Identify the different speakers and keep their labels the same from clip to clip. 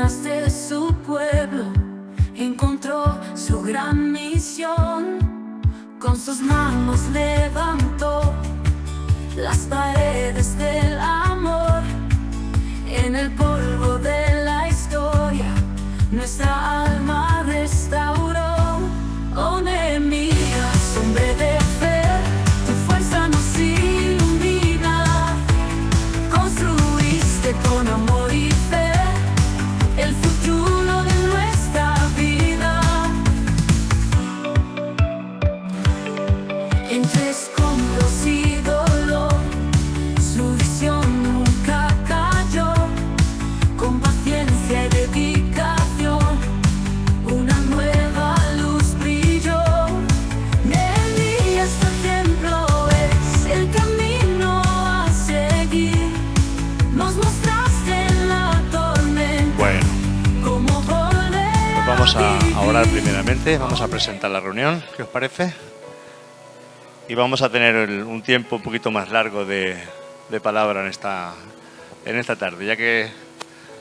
Speaker 1: detrás de su pueblo, encontró su gran misión. Con sus manos levantó las paredes del amor. En el polvo de la historia nuestra alma restauró. Oh Nehemías, hombre de fe, tu fuerza nos ilumina. Construiste con amor y fe el futuro de nuestra vida. Entre escombros y dolor, su visión nunca cayó. Con paciencia y dedicación, una nueva luz brilló. Nehemías, tu ejemplo es el camino a seguir. Nos mostraste en la tormenta.
Speaker 2: Bueno,
Speaker 1: Cómo volver
Speaker 2: pues vamos a
Speaker 1: vivir.
Speaker 2: orar primeramente, vamos a presentar la reunión, ¿qué os parece? Y vamos a tener un tiempo un poquito más largo de palabra en esta tarde, ya que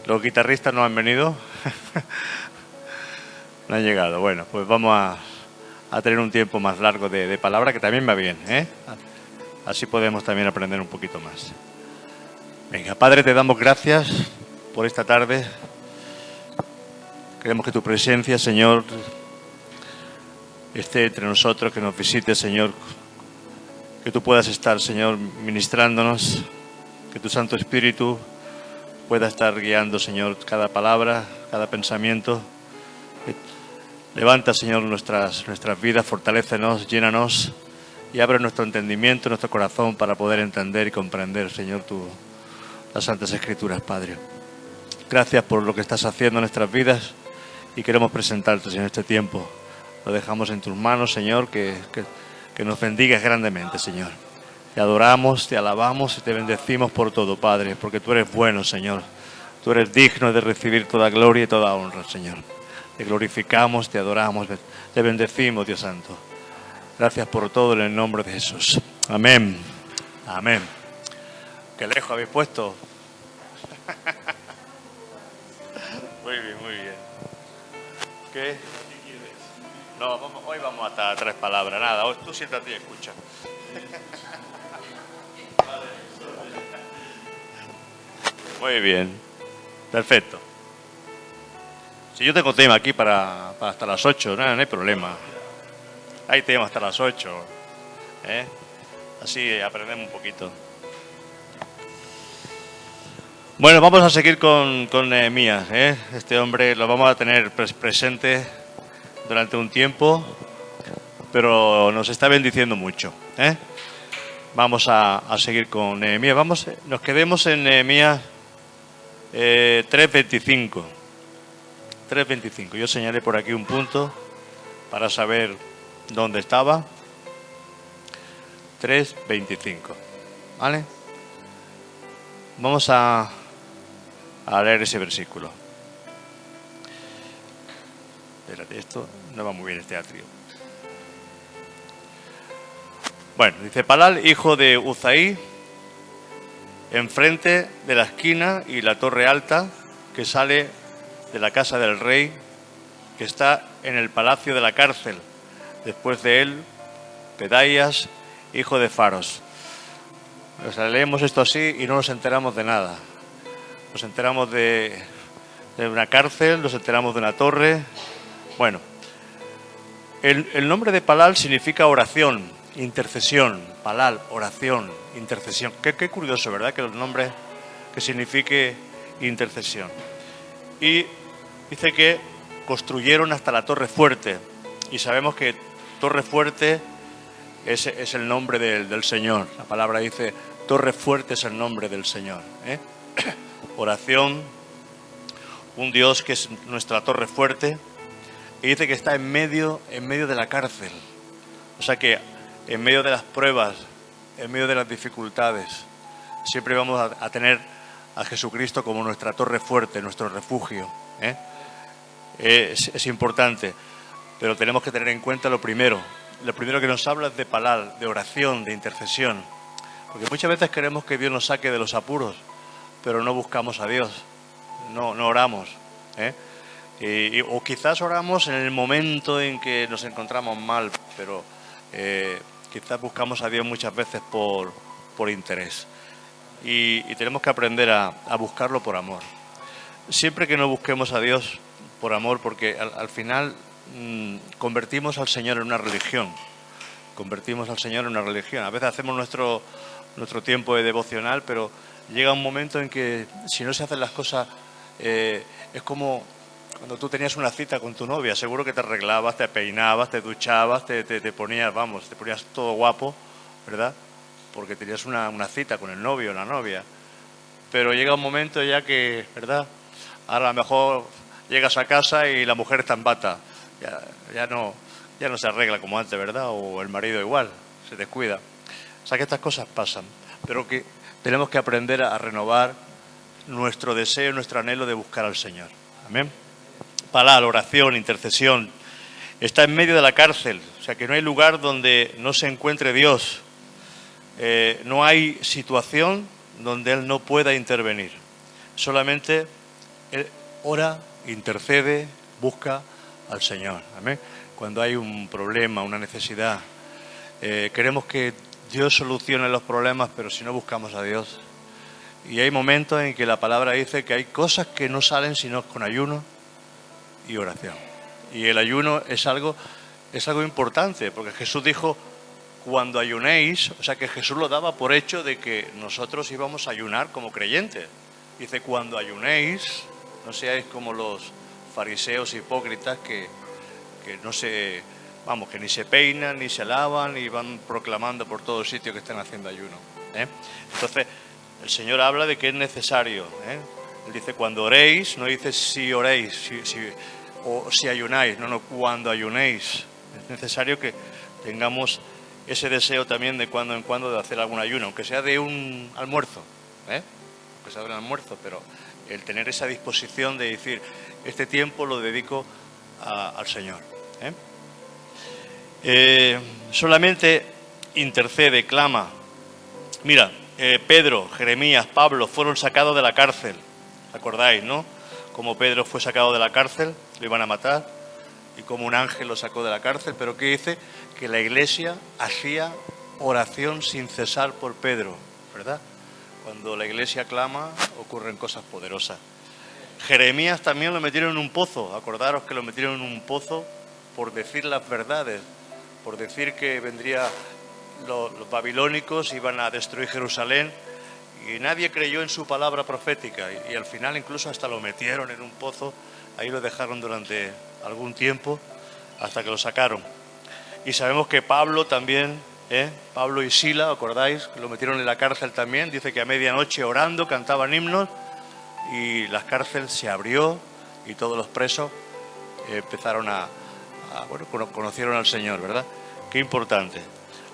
Speaker 2: los guitarristas no han venido, no han llegado. Bueno, pues vamos a tener un tiempo más largo de palabra, que también va bien, ¿eh? Así podemos también aprender un poquito más. Venga, Padre, te damos gracias por esta tarde. Queremos que tu presencia, Señor, esté entre nosotros, que nos visite, Señor. Que tú puedas estar, Señor, ministrándonos. Que tu Santo Espíritu pueda estar guiando, Señor, cada palabra, cada pensamiento. Levanta, Señor, nuestras vidas, fortalécenos, llénanos y abre nuestro entendimiento, nuestro corazón para poder entender y comprender, Señor, las Santas Escrituras, Padre. Gracias por lo que estás haciendo en nuestras vidas y queremos presentarte, Señor, este tiempo. Lo dejamos en tus manos, Señor, que nos bendigas grandemente, Señor. Te adoramos, te alabamos y te bendecimos por todo, Padre, porque tú eres bueno, Señor. Tú eres digno de recibir toda gloria y toda honra, Señor. Te glorificamos, te adoramos, te bendecimos, Dios Santo. Gracias por todo en el nombre de Jesús. Amén. Amén. Qué lejos habéis puesto. Muy bien, muy bien. ¿Qué? No, hoy vamos hasta 3 palabras, nada. Hoy tú siéntate y escucha. Muy bien, perfecto. Si yo tengo tema aquí para hasta las 8, no hay problema. Hay tema hasta las 8. Así aprendemos un poquito. Bueno, vamos a seguir con Nehemías. Este hombre lo vamos a tener presente durante un tiempo, pero nos está bendiciendo mucho. Vamos a seguir con Nehemías. Nos quedemos en Nehemías 3:25. 3:25. Yo señalé por aquí un punto para saber dónde estaba. 3:25. ¿Vale? Vamos a leer ese versículo. Espérate, esto no va muy bien, este atrio. Bueno, dice: Palal, hijo de Uzaí, enfrente de la esquina y la torre alta que sale de la casa del rey, que está en el palacio de la cárcel. Después de él, Pedaías, hijo de Faros. O sea, leemos esto así y no nos enteramos de nada. Nos enteramos de una cárcel, nos enteramos de una torre. Bueno, el nombre de Palal significa oración, intercesión. Palal, oración, intercesión. Qué curioso, ¿verdad? Que los nombres que signifique intercesión. Y dice que construyeron hasta la Torre Fuerte. Y sabemos que Torre Fuerte es el nombre del Señor. La palabra dice: Torre Fuerte es el nombre del Señor. Oración, un Dios que es nuestra torre fuerte. Y dice que está en medio de la cárcel. O sea que en medio de las pruebas, en medio de las dificultades, siempre vamos a tener a Jesucristo como nuestra torre fuerte, nuestro refugio. Es importante, pero tenemos que tener en cuenta lo primero. Lo primero que nos habla es de palal, de oración, de intercesión. Porque muchas veces queremos que Dios nos saque de los apuros, pero no buscamos a Dios, no oramos. ¿eh? O quizás oramos en el momento en que nos encontramos mal, pero quizás buscamos a Dios muchas veces por interés. Y tenemos que aprender a buscarlo por amor. Siempre que no busquemos a Dios por amor, porque al final convertimos al Señor en una religión. Convertimos al Señor en una religión. A veces hacemos nuestro tiempo de devocional, pero llega un momento en que si no se hacen las cosas, es como cuando tú tenías una cita con tu novia. Seguro que te arreglabas, te peinabas, te duchabas, te ponías, te ponías todo guapo, ¿verdad? Porque tenías una cita con el novio o la novia. Pero llega un momento ya que, ¿verdad? Ahora a lo mejor llegas a casa y la mujer está en bata. Ya no se arregla como antes, ¿verdad? O el marido igual, se descuida. O sea que estas cosas pasan, pero que tenemos que aprender a renovar nuestro deseo, nuestro anhelo de buscar al Señor. Amén. Palabra, oración, intercesión. Está en medio de la cárcel, o sea que no hay lugar donde no se encuentre Dios. No hay situación donde Él no pueda intervenir. Solamente Él ora, intercede, busca al Señor. Amén. Cuando hay un problema, una necesidad, queremos que Dios solucione los problemas, pero si no buscamos a Dios. Y hay momentos en que la palabra dice que hay cosas que no salen sino con ayuno y oración. Y el ayuno es algo importante, porque Jesús dijo, cuando ayunéis, o sea que Jesús lo daba por hecho de que nosotros íbamos a ayunar como creyentes. Dice, cuando ayunéis, no seáis como los fariseos hipócritas que no se, que ni se peinan, ni se lavan, y van proclamando por todo sitio que están haciendo ayuno. Entonces, el Señor habla de que es necesario. Él dice, cuando oréis, no dice si oréis, o si ayunáis, no, cuando ayunéis. Es necesario que tengamos ese deseo también de cuando en cuando de hacer algún ayuno, aunque sea de un almuerzo, aunque sea de un almuerzo, pero el tener esa disposición de decir, este tiempo lo dedico al Señor. Solamente intercede, clama. Mira, Pedro, Jeremías, Pablo fueron sacados de la cárcel, ¿acordáis, no? Como Pedro fue sacado de la cárcel, lo iban a matar, y como un ángel lo sacó de la cárcel, pero ¿qué dice? Que la iglesia hacía oración sin cesar por Pedro, ¿verdad? Cuando la iglesia clama, ocurren cosas poderosas. Jeremías también lo metieron en un pozo, acordaros que lo metieron en un pozo por decir las verdades, por decir que vendría los babilónicos, iban a destruir Jerusalén, y nadie creyó en su palabra profética, y al final incluso hasta lo metieron en un pozo, ahí lo dejaron durante algún tiempo, hasta que lo sacaron. Y sabemos que Pablo también, Pablo y Sila, ¿acordáis? Que lo metieron en la cárcel también, dice que a medianoche orando cantaban himnos, y la cárcel se abrió, y todos los presos empezaron conocieron al Señor, ¿verdad? Qué importante.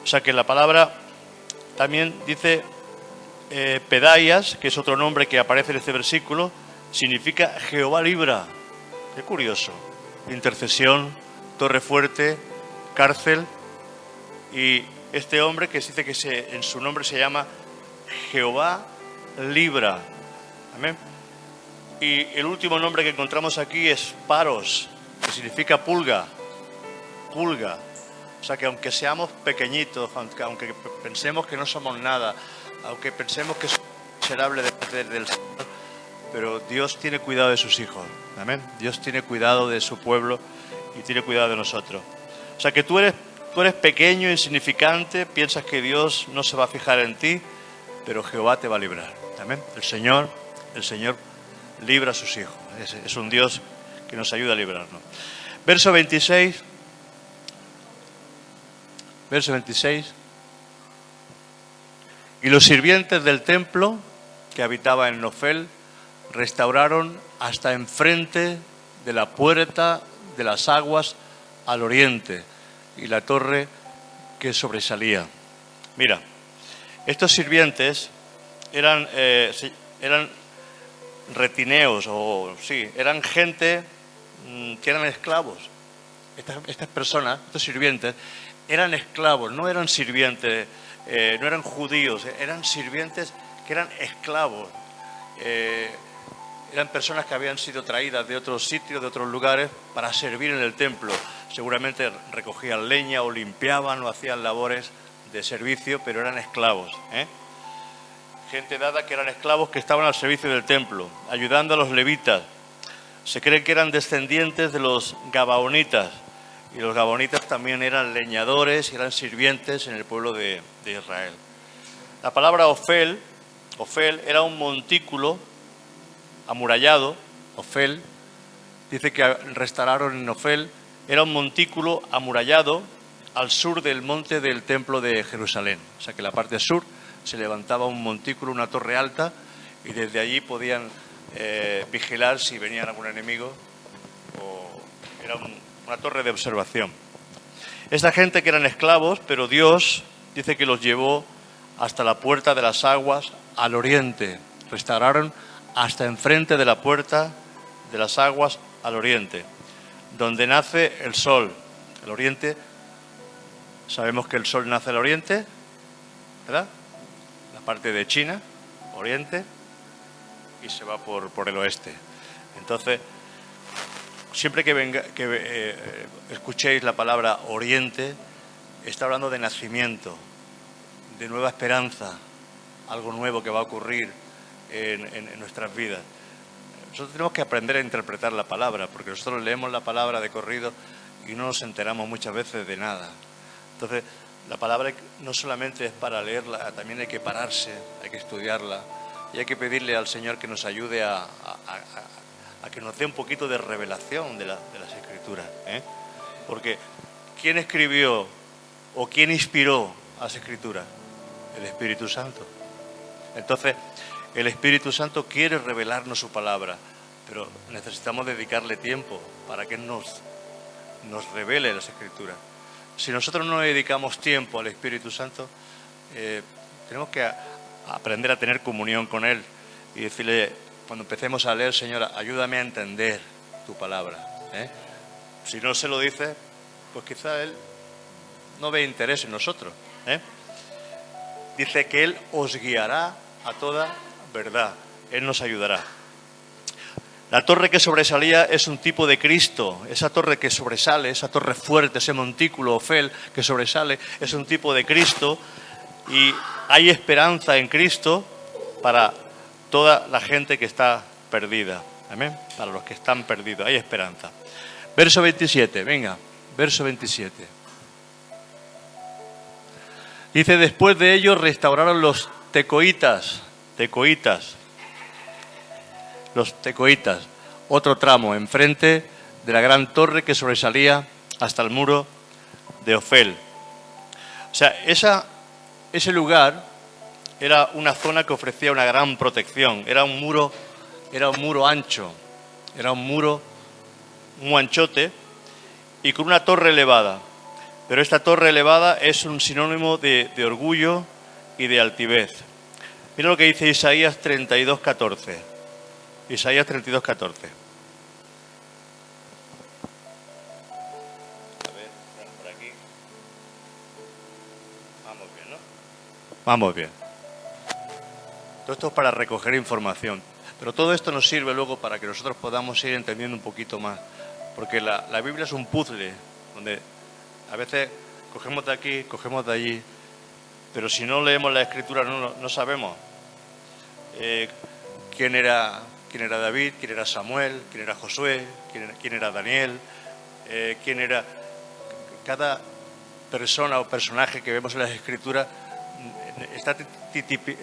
Speaker 2: O sea que la palabra también dice Pedaias, que es otro nombre que aparece en este versículo, significa Jehová libra. Qué curioso. Intercesión, torre fuerte, cárcel, y este hombre que se dice que en su nombre se llama Jehová libra. Amén. Y el último nombre que encontramos aquí es Paros, que significa pulga. Pulga. O sea que aunque seamos pequeñitos, aunque pensemos que no somos nada, aunque pensemos que somos miserables del Señor, pero Dios tiene cuidado de sus hijos. Amén. Dios tiene cuidado de su pueblo y tiene cuidado de nosotros. O sea que tú eres pequeño, insignificante, piensas que Dios no se va a fijar en ti, pero Jehová te va a librar. Amén. El Señor libra a sus hijos. Es un Dios que nos ayuda a librarnos. Verso 26. Y los sirvientes del templo que habitaba en Nofel restauraron hasta enfrente de la puerta de las aguas al oriente y la torre que sobresalía. Mira, estos sirvientes eran retineos, eran gente que eran esclavos. Estas personas, estos sirvientes, eran esclavos, no eran sirvientes, no eran judíos, eran sirvientes que eran esclavos. eran personas que habían sido traídas de otros sitios, de otros lugares, para servir en el templo. Seguramente recogían leña o limpiaban o hacían labores de servicio, pero eran esclavos, ¿eh? Gente dada que eran esclavos que estaban al servicio del templo, ayudando a los levitas. Se cree que eran descendientes de los gabaonitas, y los gabaonitas también eran leñadores y eran sirvientes en el pueblo de Israel. La palabra Ofel era un montículo amurallado. Ofel, dice que restauraron en Ofel, era un montículo amurallado al sur del monte del templo de Jerusalén. O sea que en la parte sur se levantaba un montículo, una torre alta, y desde allí podían vigilar si venía algún enemigo, o era una torre de observación. Esta gente que eran esclavos, pero Dios dice que los llevó hasta la puerta de las aguas al oriente. Restauraron hasta enfrente de la puerta de las aguas al oriente, donde nace el sol. El oriente, sabemos que el sol nace al oriente, ¿verdad? La parte de China, oriente, y se va por el oeste. Entonces, siempre que escuchéis la palabra oriente, está hablando de nacimiento, de nueva esperanza, algo nuevo que va a ocurrir en nuestras vidas. Nosotros tenemos que aprender a interpretar la palabra, porque nosotros leemos la palabra de corrido y no nos enteramos muchas veces de nada. Entonces, la palabra no solamente es para leerla, también hay que pararse, hay que estudiarla, y hay que pedirle al Señor que nos ayude a que nos dé un poquito de revelación de las Escrituras, ¿eh? Porque ¿quién escribió o quién inspiró a las Escrituras? El Espíritu Santo. Entonces, el Espíritu Santo quiere revelarnos su palabra, pero necesitamos dedicarle tiempo para que nos revele las Escrituras. Si nosotros no dedicamos tiempo al Espíritu Santo, tenemos que aprender a tener comunión con Él y decirle, cuando empecemos a leer, Señor, ayúdame a entender tu palabra, ¿eh? Si no se lo dice, pues quizá Él no ve interés en nosotros, ¿eh? Dice que Él os guiará a toda verdad, Él nos ayudará. La torre que sobresalía es un tipo de Cristo. Esa torre que sobresale, esa torre fuerte, ese montículo Ofel que sobresale, es un tipo de Cristo, y hay esperanza en Cristo para toda la gente que está perdida. Amén. Para los que están perdidos, hay esperanza. Verso 27, venga, verso 27. Dice, después de ellos restauraron los tecoitas, otro tramo enfrente de la gran torre que sobresalía hasta el muro de Ofel. O sea, ese lugar era una zona que ofrecía una gran protección. Era un muro ancho, era un muro muy anchote y con una torre elevada. Pero esta torre elevada es un sinónimo de orgullo y de altivez. Mira lo que dice Isaías 32:14. Isaías 32:14. A ver, por aquí. Vamos bien, ¿no? Vamos bien. Todo esto es para recoger información. Pero todo esto nos sirve luego para que nosotros podamos ir entendiendo un poquito más. Porque la Biblia es un puzzle, donde a veces cogemos de aquí, cogemos de allí, pero si no leemos la Escritura no sabemos quién era David, quién era Samuel, quién era Josué, quién era Daniel, quién era cada persona o personaje que vemos en las Escrituras.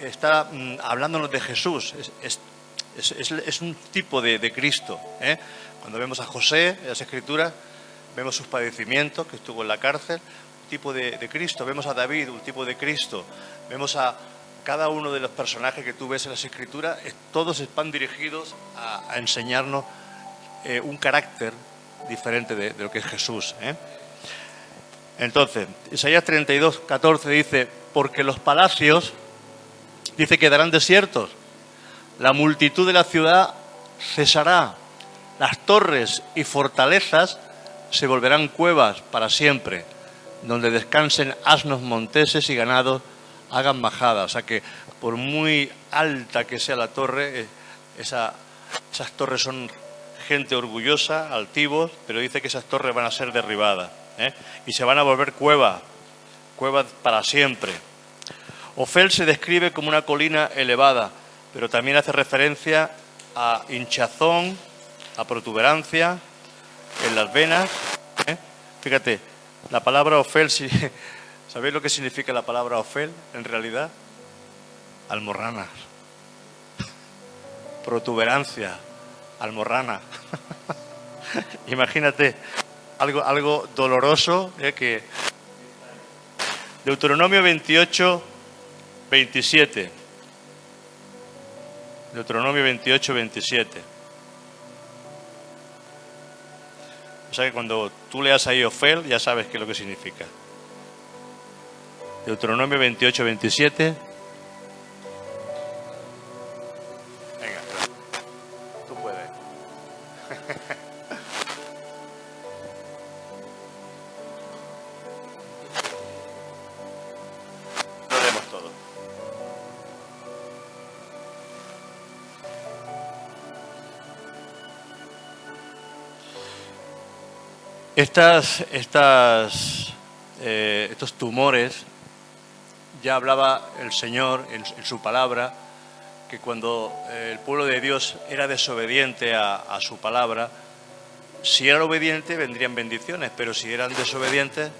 Speaker 2: Está hablándonos de Jesús, es un tipo de Cristo, ¿eh? Cuando vemos a José en las Escrituras, vemos sus padecimientos, que estuvo en la cárcel, un tipo de Cristo. Vemos a David, un tipo de Cristo. Vemos a cada uno de los personajes que tú ves en las Escrituras, todos van dirigidos a enseñarnos un carácter diferente de lo que es Jesús, ¿eh? Entonces, Isaías 32:14 dice, porque los palacios, dice, quedarán desiertos, la multitud de la ciudad cesará, las torres y fortalezas se volverán cuevas para siempre, donde descansen asnos monteses y ganados hagan bajada. O sea que por muy alta que sea la torre, esa Esas torres son gente orgullosa, altivos, pero dice que esas torres van a ser derribadas, ¿eh? Y se van a volver cuevas para siempre. Ofel se describe como una colina elevada, pero también hace referencia a hinchazón, a protuberancia en las venas, ¿eh? Fíjate, la palabra Ofel, ¿sabéis lo que significa la palabra Ofel en realidad? Almorranas, protuberancia, almorrana. Imagínate, algo doloroso, que Deuteronomio 28, 27. Deuteronomio 28, 27. O sea que cuando tú leas ahí Ofel, ya sabes qué es lo que significa. Deuteronomio 28, 27. Venga, tú puedes. Lo leemos todo. Estos tumores, ya hablaba el Señor en su palabra, que cuando el pueblo de Dios era desobediente a su palabra, si eran obedientes vendrían bendiciones, pero si eran desobedientes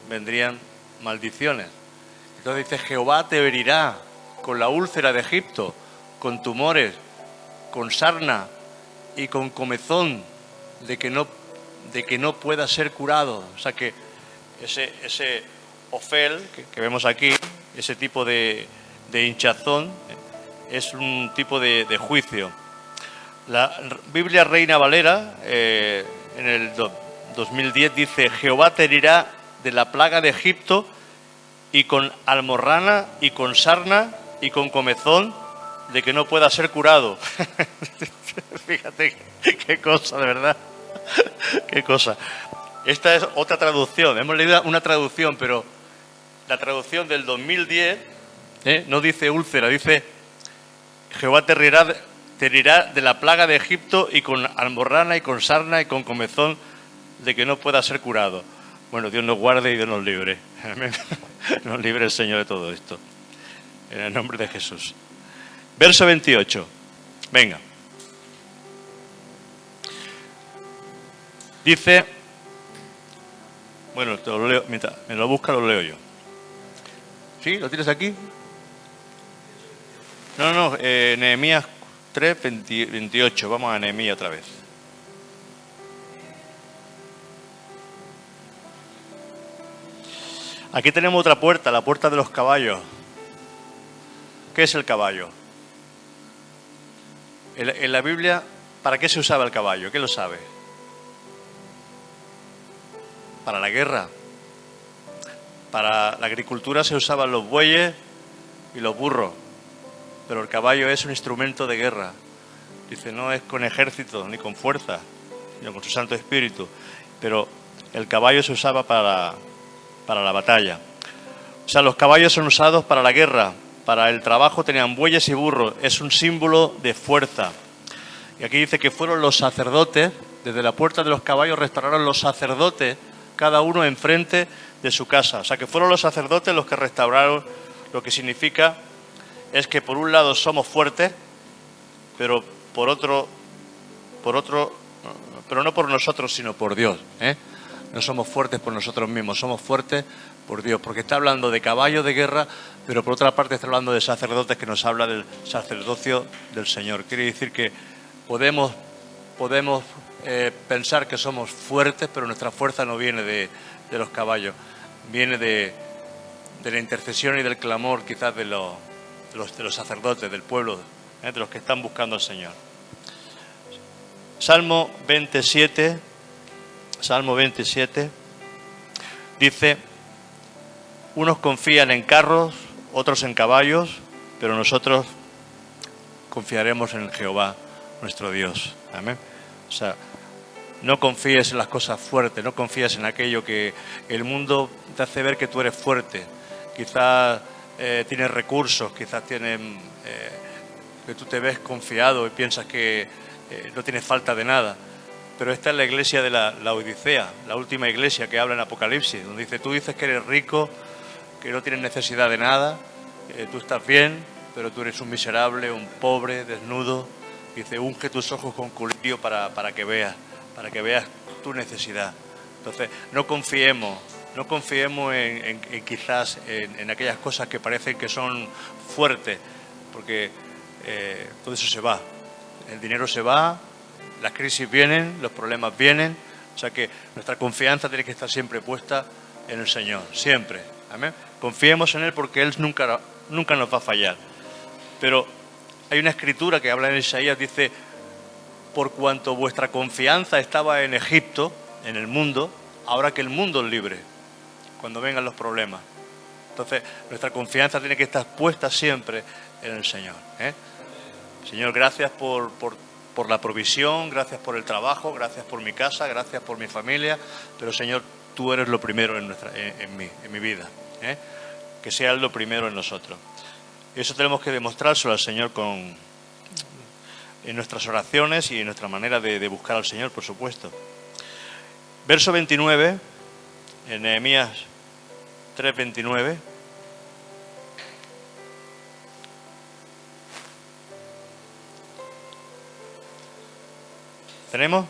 Speaker 2: vendrían maldiciones. Entonces dice, Jehová te herirá con la úlcera de Egipto, con tumores, con sarna y con comezón de que no pueda ser curado. O sea que ese Ofel que vemos aquí, ese tipo de hinchazón, es un tipo de juicio. La Biblia Reina Valera, en el 2010, dice, Jehová te herirá de la plaga de Egipto y con almorrana y con sarna y con comezón de que no pueda ser curado. Fíjate qué cosa, de verdad. Qué cosa. Esta es otra traducción. Hemos leído una traducción, pero la traducción del 2010 no dice úlcera, dice Jehová te herirá de la plaga de Egipto y con almorrana y con sarna y con comezón de que no pueda ser curado. Bueno, Dios nos guarde y Dios nos libre. Amén. Nos libre el Señor de todo esto. En el nombre de Jesús. Verso 28. Venga. Dice, bueno, te lo leo, mientras me lo busca lo leo yo. ¿Sí? ¿Lo tienes aquí? No, Nehemías 3, 28. Vamos a Nehemías otra vez. Aquí tenemos otra puerta, la puerta de los caballos. ¿Qué es el caballo? En la Biblia, ¿para qué se usaba el caballo? ¿Quién lo sabe? Para la guerra. Para la agricultura se usaban los bueyes y los burros, pero el caballo es un instrumento de guerra. Dice, no es con ejército ni con fuerza, sino con su Santo Espíritu. Pero el caballo se usaba para la batalla. O sea, los caballos son usados para la guerra, para el trabajo tenían bueyes y burros. Es un símbolo de fuerza. Y aquí dice que fueron los sacerdotes, desde la puerta de los caballos restauraron los sacerdotes, cada uno enfrente de su casa. O sea, que fueron los sacerdotes los que restauraron, lo que significa es que por un lado somos fuertes, pero por otro, pero no por nosotros, sino por Dios, ¿eh? No somos fuertes por nosotros mismos, somos fuertes por Dios, porque está hablando de caballos de guerra, pero por otra parte está hablando de sacerdotes, que nos habla del sacerdocio del Señor. Quiere decir que podemos pensar que somos fuertes, pero nuestra fuerza no viene de los caballos, viene de la intercesión y del clamor quizás de los sacerdotes, del pueblo, de los que están buscando al Señor. Salmo 27 dice, unos confían en carros, otros en caballos, pero nosotros confiaremos en Jehová, nuestro Dios. Amén. O sea, no confíes en las cosas fuertes, no confíes en aquello que el mundo te hace ver que tú eres fuerte. Quizás tienes recursos, quizás tienes que tú te ves confiado y piensas que no tienes falta de nada. Pero esta es la iglesia de la Odisea, la última iglesia que habla en Apocalipsis, donde dice, tú dices que eres rico, que no tienes necesidad de nada, tú estás bien, pero tú eres un miserable, un pobre, desnudo. Dice, unge tus ojos con colirio para que veas tu necesidad. Entonces, no confiemos en quizás en aquellas cosas que parecen que son fuertes, porque todo eso se va. El dinero se va, las crisis vienen, los problemas vienen, o sea que nuestra confianza tiene que estar siempre puesta en el Señor, siempre. Amén. Confiemos en Él porque Él nunca nos va a fallar. Pero hay una escritura que habla en Isaías, dice, por cuanto vuestra confianza estaba en Egipto, en el mundo, ahora que el mundo es libre, cuando vengan los problemas. Entonces, nuestra confianza tiene que estar puesta siempre en el Señor. Señor, gracias por la provisión, gracias por el trabajo, gracias por mi casa, gracias por mi familia, pero Señor, tú eres lo primero en mi vida. Que sea lo primero en nosotros. Eso tenemos que demostrárselo al Señor en nuestras oraciones y en nuestra manera de buscar al Señor, por supuesto. Verso 29, en Nehemías 3:29. ¿Tenemos?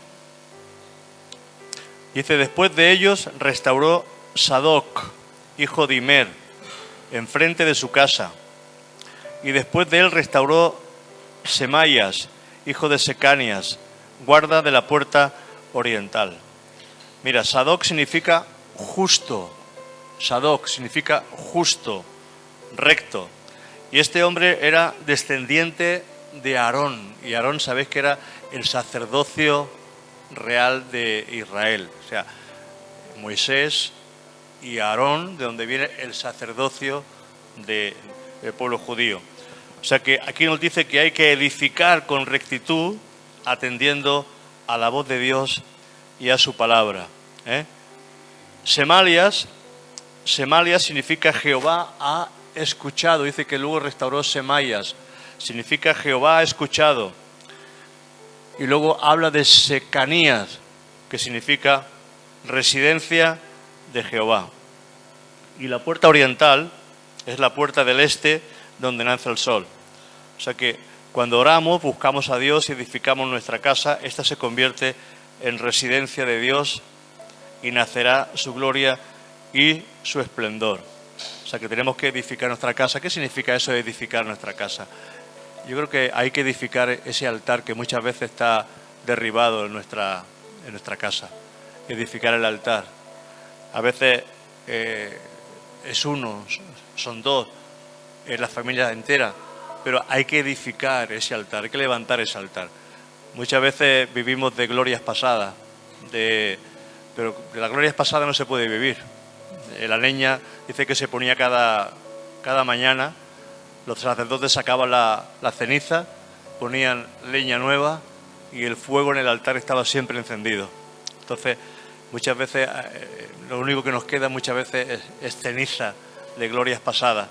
Speaker 2: Dice, después de ellos restauró Sadoc, hijo de Imer, enfrente de su casa. Y después de él restauró Semaías, hijo de Secanias, guarda de la puerta oriental. Mira, Sadoc significa justo. Sadoc significa justo, recto. Y este hombre era descendiente de Aarón. Y Aarón, sabéis que era el sacerdocio real de Israel. O sea, Moisés y Aarón, de donde viene el sacerdocio del pueblo judío. O sea que aquí nos dice que hay que edificar con rectitud, atendiendo a la voz de Dios y a su palabra. Semaías significa Jehová ha escuchado. Dice que luego restauró Semaías. Significa Jehová ha escuchado. Y luego habla de Secanías, que significa residencia de Jehová. Y la puerta oriental es la puerta del este, donde nace el sol. O sea que cuando oramos, buscamos a Dios y edificamos nuestra casa, esta se convierte en residencia de Dios y nacerá su gloria y su esplendor. O sea que tenemos que edificar nuestra casa. ¿Qué significa eso de edificar nuestra casa? Yo creo que hay que edificar ese altar que muchas veces está derribado en nuestra casa. Edificar el altar. A veces es uno, son dos, es la familia entera, pero hay que edificar ese altar, hay que levantar ese altar. Muchas veces vivimos de glorias pasadas, pero de las glorias pasadas no se puede vivir. La leña dice que se ponía cada mañana, los sacerdotes sacaban la ceniza, ponían leña nueva y el fuego en el altar estaba siempre encendido. Entonces, muchas veces, lo único que nos queda muchas veces es ceniza de glorias pasadas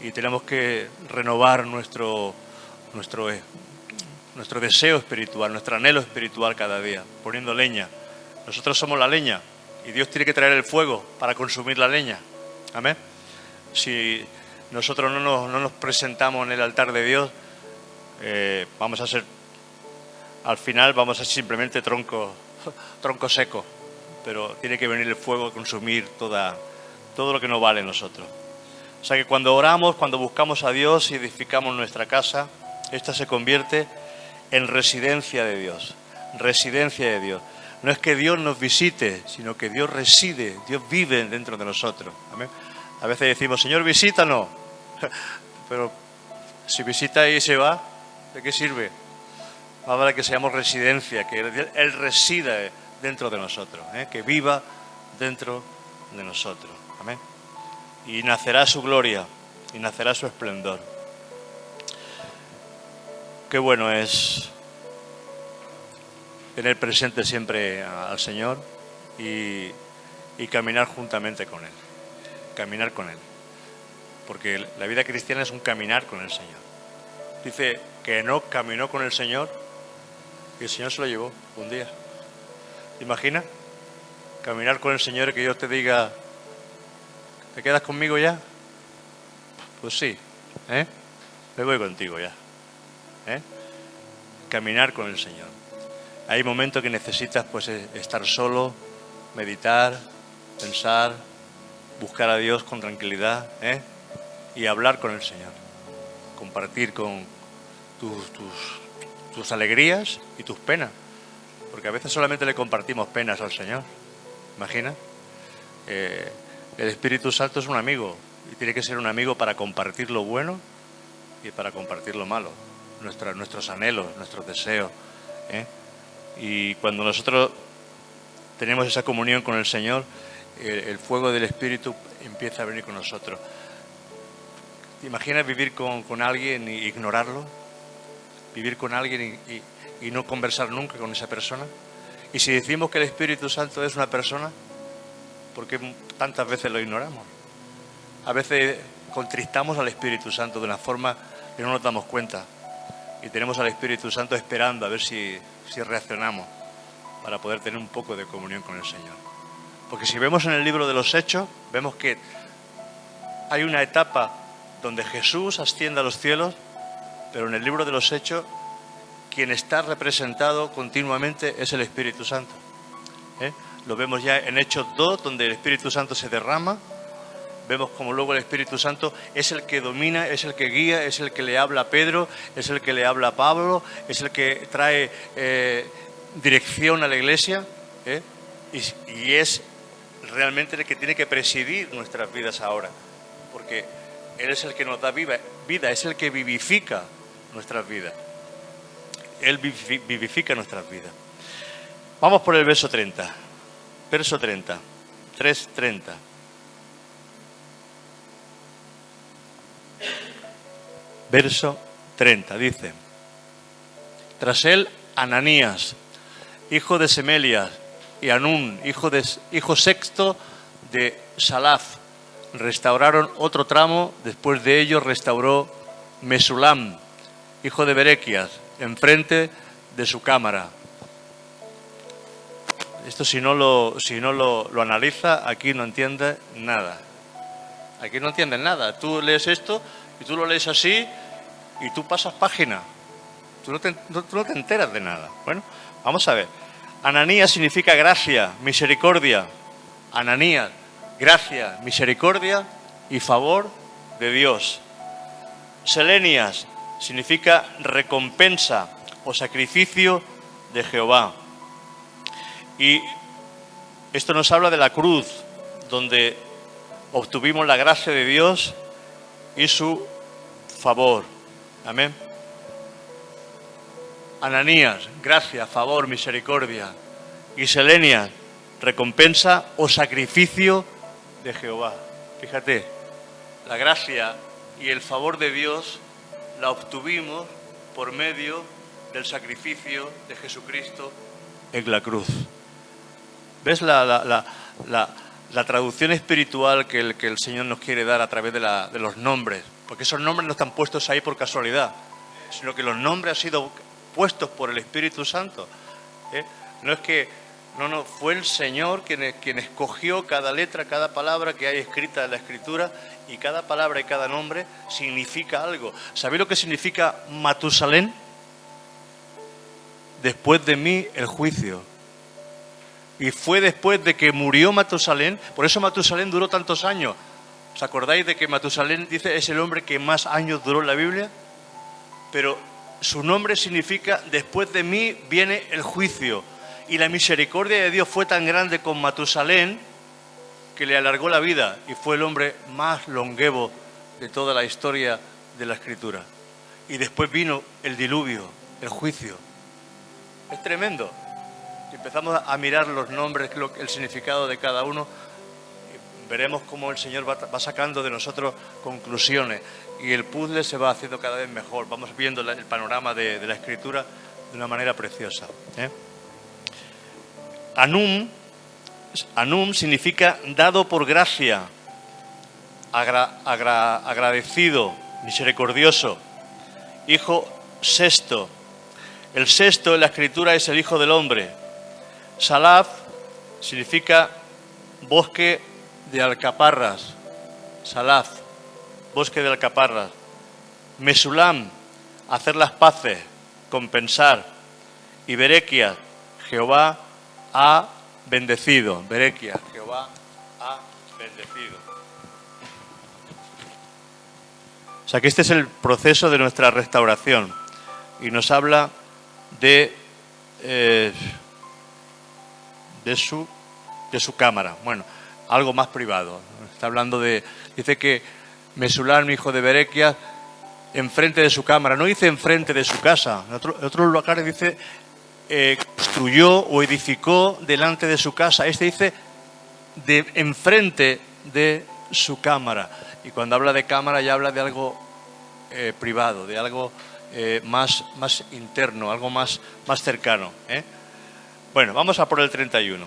Speaker 2: y tenemos que renovar nuestro deseo espiritual, nuestro anhelo espiritual cada día, poniendo leña. Nosotros somos la leña y Dios tiene que traer el fuego para consumir la leña. Amén. Si nosotros no nos presentamos en el altar de Dios, al final vamos a ser simplemente tronco seco, pero tiene que venir el fuego a consumir todo lo que no vale nosotros. O sea que cuando oramos, cuando buscamos a Dios y edificamos nuestra casa, esta se convierte en residencia de Dios. Residencia de Dios. No es que Dios nos visite, sino que Dios reside, Dios vive dentro de nosotros. ¿Amén? A veces decimos, Señor, visítanos. Pero si visita y se va, ¿de qué sirve? Habla que seamos residencia, que Él resida dentro de nosotros, que viva dentro de nosotros. Amén. Y nacerá su gloria, y nacerá su esplendor. Qué bueno es tener presente siempre al Señor y caminar juntamente con Él. Caminar con Él. Porque la vida cristiana es un caminar con el Señor. Dice que Enoc caminó con el Señor Y el Señor se lo llevó un día. ¿Te imaginas? Caminar con el Señor y que Dios te diga, ¿te quedas conmigo ya? Pues sí, ¿eh? Me voy contigo ya. ¿Eh? Caminar con el Señor. Hay momentos que necesitas pues estar solo, meditar, pensar, buscar a Dios con tranquilidad, ¿eh? Y hablar con el Señor. Compartir con tus alegrías y tus penas. Porque a veces solamente le compartimos penas al Señor. ¿Imagina? El Espíritu Santo es un amigo y tiene que ser un amigo para compartir lo bueno y para compartir lo malo, nuestros anhelos, nuestros deseos, ¿eh? Y cuando nosotros tenemos esa comunión con el Señor, el fuego del Espíritu empieza a venir con nosotros. ¿Te imaginas vivir con alguien e ignorarlo? Vivir con alguien y no conversar nunca con esa persona. Y si decimos que el Espíritu Santo es una persona, ¿por qué tantas veces lo ignoramos? A veces contristamos al Espíritu Santo de una forma que no nos damos cuenta. Y tenemos al Espíritu Santo esperando a ver si reaccionamos para poder tener un poco de comunión con el Señor. Porque si vemos en el libro de los Hechos, vemos que hay una etapa donde Jesús asciende a los cielos, pero en el libro de los Hechos quien está representado continuamente es el Espíritu Santo. Lo vemos ya en Hechos 2, donde el Espíritu Santo se derrama. Vemos como luego el Espíritu Santo es el que domina, es el que guía, es el que le habla a Pedro, es el que le habla a Pablo, es el que trae dirección a la iglesia, y es realmente el que tiene que presidir nuestras vidas ahora, porque Él es el que nos da vida, es el que vivifica nuestras vidas. Él vivifica nuestras vidas. Vamos por el verso 30. Verso 30. 3:30. Verso 30. Dice: tras él, Ananías, hijo de Semelias, y Anún, hijo sexto de Salaf, restauraron otro tramo. Después de ello restauró Mesulam, hijo de Berequias, enfrente de su cámara. Esto si no lo analiza, aquí no entiende nada. Aquí no entiendes nada. Tú lees esto y tú lo lees así y tú pasas página. Tú no te enteras de nada. Bueno, vamos a ver. Ananías significa gracia, misericordia. Ananías, gracia, misericordia y favor de Dios. Selenias significa recompensa o sacrificio de Jehová. Y esto nos habla de la cruz, donde obtuvimos la gracia de Dios y su favor. Amén. Ananías, gracia, favor, misericordia. Y Selenias, recompensa o sacrificio de Jehová. Fíjate, la gracia y el favor de Dios la obtuvimos por medio del sacrificio de Jesucristo en la cruz. ¿Ves la traducción espiritual que el Señor nos quiere dar a través de los nombres? Porque esos nombres no están puestos ahí por casualidad, sino que los nombres han sido puestos por el Espíritu Santo. No es que, no, fue el Señor quien escogió cada letra, cada palabra que hay escrita en la Escritura, y cada palabra y cada nombre significa algo. ¿Sabéis lo que significa Matusalén? Después de mí el juicio. Y fue después de que murió Matusalén, por eso Matusalén duró tantos años. ¿Os acordáis de que Matusalén dice es el hombre que más años duró en la Biblia? Pero su nombre significa después de mí viene el juicio. Y la misericordia de Dios fue tan grande con Matusalén que le alargó la vida y fue el hombre más longevo de toda la historia de la Escritura. Y después vino el diluvio, el juicio. Es tremendo. Si empezamos a mirar los nombres, el significado de cada uno, veremos cómo el Señor va sacando de nosotros conclusiones y el puzzle se va haciendo cada vez mejor. Vamos viendo el panorama de la Escritura de una manera preciosa. Anum significa dado por gracia, agradecido, misericordioso. Hijo sexto. El sexto en la escritura es el Hijo del Hombre. Salaf significa bosque de alcaparras. Salaf, bosque de alcaparras. Mesulam, hacer las paces, compensar. Y Berequia, Jehová ha bendecido. Berequia, Jehová ha bendecido. O sea que este es el proceso de nuestra restauración y nos habla de su cámara. Bueno, algo más privado. Está hablando dice que Mesulam, hijo de Berequia, enfrente de su cámara. No dice enfrente de su casa. En otros lugares dice construyó o edificó delante de su casa. Este dice enfrente de su cámara. Y cuando habla de cámara ya habla de algo privado, de algo más interno, algo más cercano. Bueno, vamos a por el 31.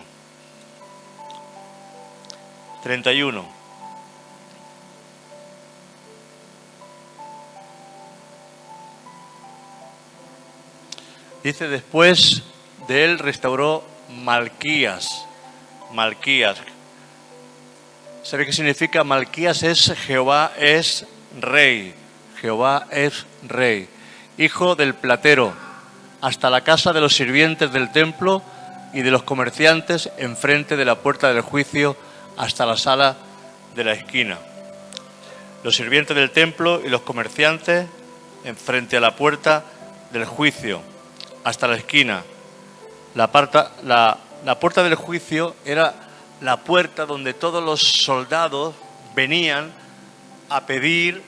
Speaker 2: 31. Dice, después de él restauró Malquías. Malquías. ¿Sabe qué significa? Malquías es Jehová es rey. Jehová es rey. Hijo del platero, hasta la casa de los sirvientes del templo y de los comerciantes enfrente de la puerta del juicio hasta la sala de la esquina. Los sirvientes del templo y los comerciantes enfrente a la puerta del juicio hasta la esquina. La puerta del juicio era la puerta donde todos los soldados venían a pedir,